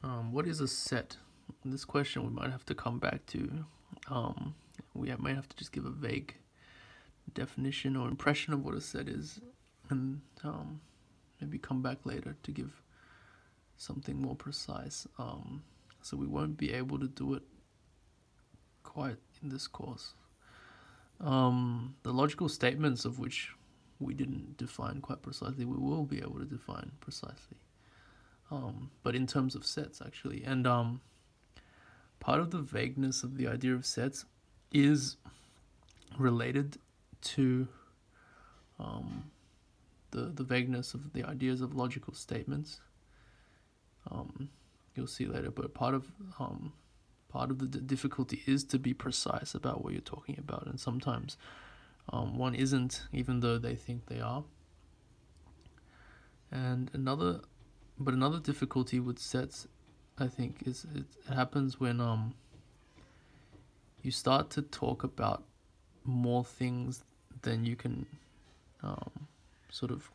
What is a set? This question we might have to come back to. Might have to just give a vague definition or impression of what a set is, and maybe come back later to give something more precise. So we won't be able to do it quite in this course. The logical statements of which we didn't define quite precisely, we will be able to define precisely. But in terms of sets, actually. And part of the vagueness of the idea of sets is related to the vagueness of the ideas of logical statements. You'll see later, but part of the difficulty is to be precise about what you're talking about, and sometimes one isn't, even though they think they are. And another difficulty with sets, I think, is it happens when you start to talk about more things than you can sort of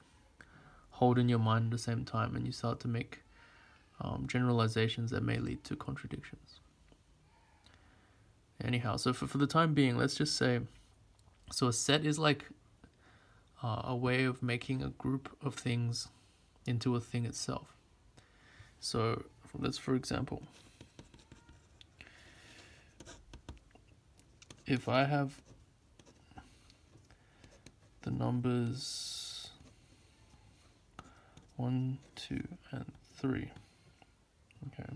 hold in your mind at the same time, and you start to make generalizations that may lead to contradictions. Anyhow, so for the time being, let's just say, so a set is like a way of making a group of things into a thing itself. So let's, for example, if I have the numbers 1, 2, and 3, okay,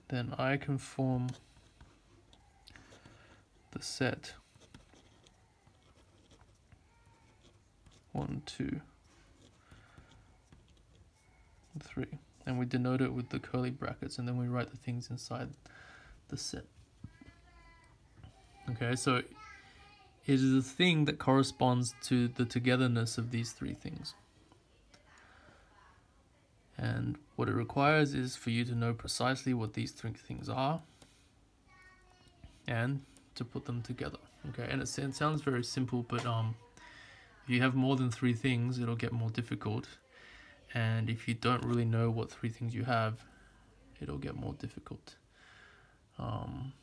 then I can form the set 1, 2, 3, and we denote it with the curly brackets, and then we write the things inside the set. Okay, so it is a thing that corresponds to the togetherness of these three things. And what it requires is for you to know precisely what these three things are and to put them together. Okay, and it sounds very simple, but if you have more than three things, it'll get more difficult. And if you don't really know what three things you have, it'll get more difficult.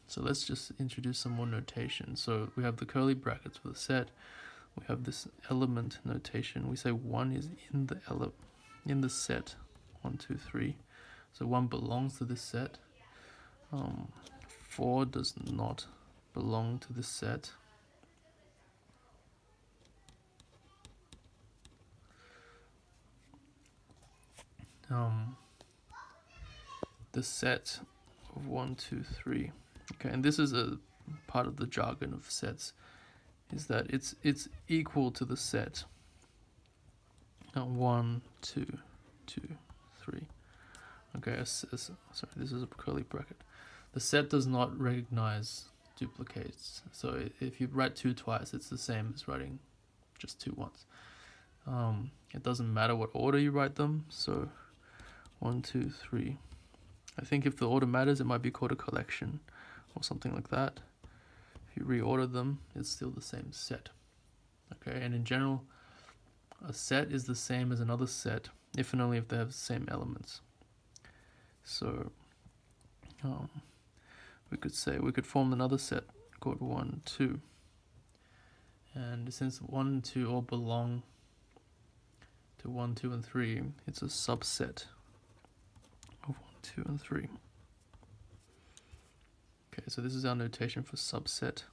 So let's just introduce some more notation. So we have the curly brackets for the set. We have this element notation. We say 1 is in the set 1, 2, 3. So 1 belongs to this set. 4 does not belong to this set. The set of 1, 2, 3. Okay, and this is a part of the jargon of sets, is that it's equal to the set 1, 2, 2, 3. Okay, sorry, this is a curly bracket. The set does not recognize duplicates, so if you write 2 twice, it's the same as writing just 2 once. It doesn't matter what order you write them, so 1, 2, 3. I think if the order matters, it might be called a collection or something like that. If you reorder them, it's still the same set. Okay, and in general, a set is the same as another set if and only if they have the same elements. So we could form another set called 1, 2. And since 1 and 2 all belong to 1, 2, and 3, it's a subset of 1, 2, and 3. Okay, so this is our notation for subset.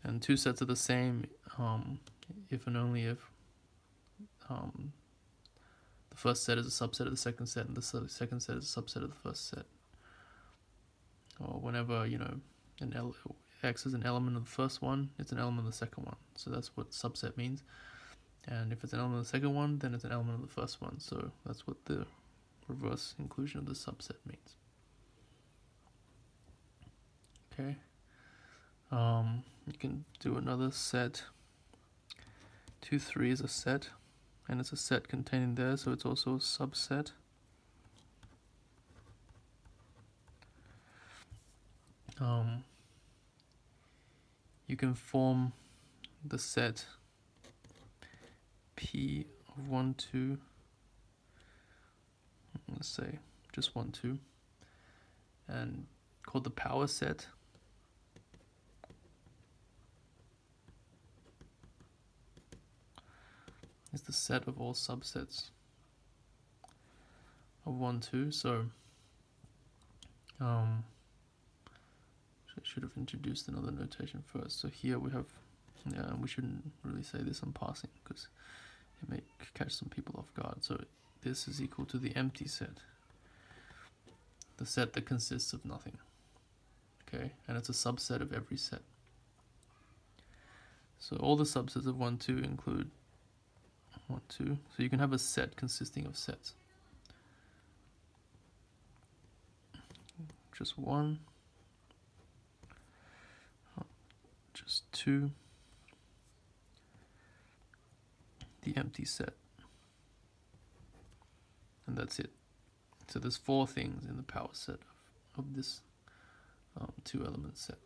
And 2 sets are the same if and only if the first set is a subset of the second set, and the second set is a subset of the first set. Or whenever, X is an element of the first one, it's an element of the second one. So that's what subset means. And if it's an element of the second one, then it's an element of the first one. So that's what the reverse inclusion of the subset means. Okay. You can do another set. 2, 3 is a set, and it's a set contained there, so it's also a subset. You can form the set P of 1, 2, let's say just 1, 2, and called the power set. Is the set of all subsets of 1, 2. So I should have introduced another notation first. So here we have, we shouldn't really say this in passing because it may catch some people off guard. So this is equal to the empty set, the set that consists of nothing. Okay, and it's a subset of every set. So all the subsets of 1, 2 include 1, 2. So you can have a set consisting of sets. Just 1, just 2, the empty set, and that's it. So there's 4 things in the power set of this 2-element set.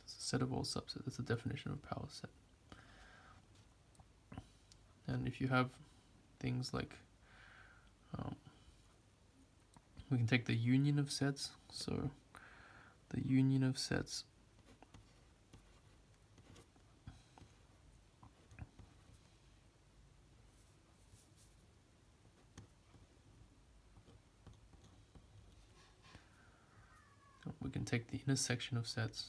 It's a set of all subsets. That's the definition of a power set. And if you have things like, we can take the union of sets. So the union of sets we can take the intersection of sets.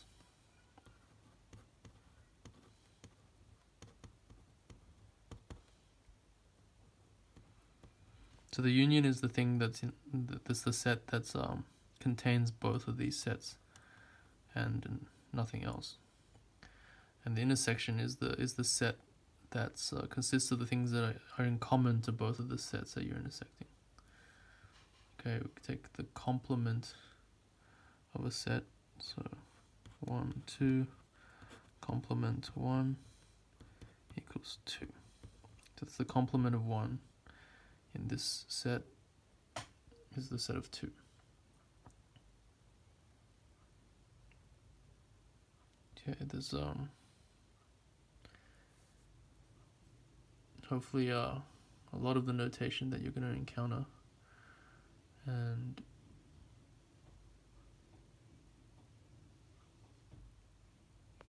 So the union is the thing that's the set that's contains both of these sets and nothing else. And the intersection is the set that's consists of the things that are in common to both of the sets that you're intersecting. Okay, we can take the complement of a set. So 1, 2, complement 1 equals 2. That's the complement of 1 in this set is the set of 2. Okay, there's hopefully a lot of the notation that you're going to encounter, and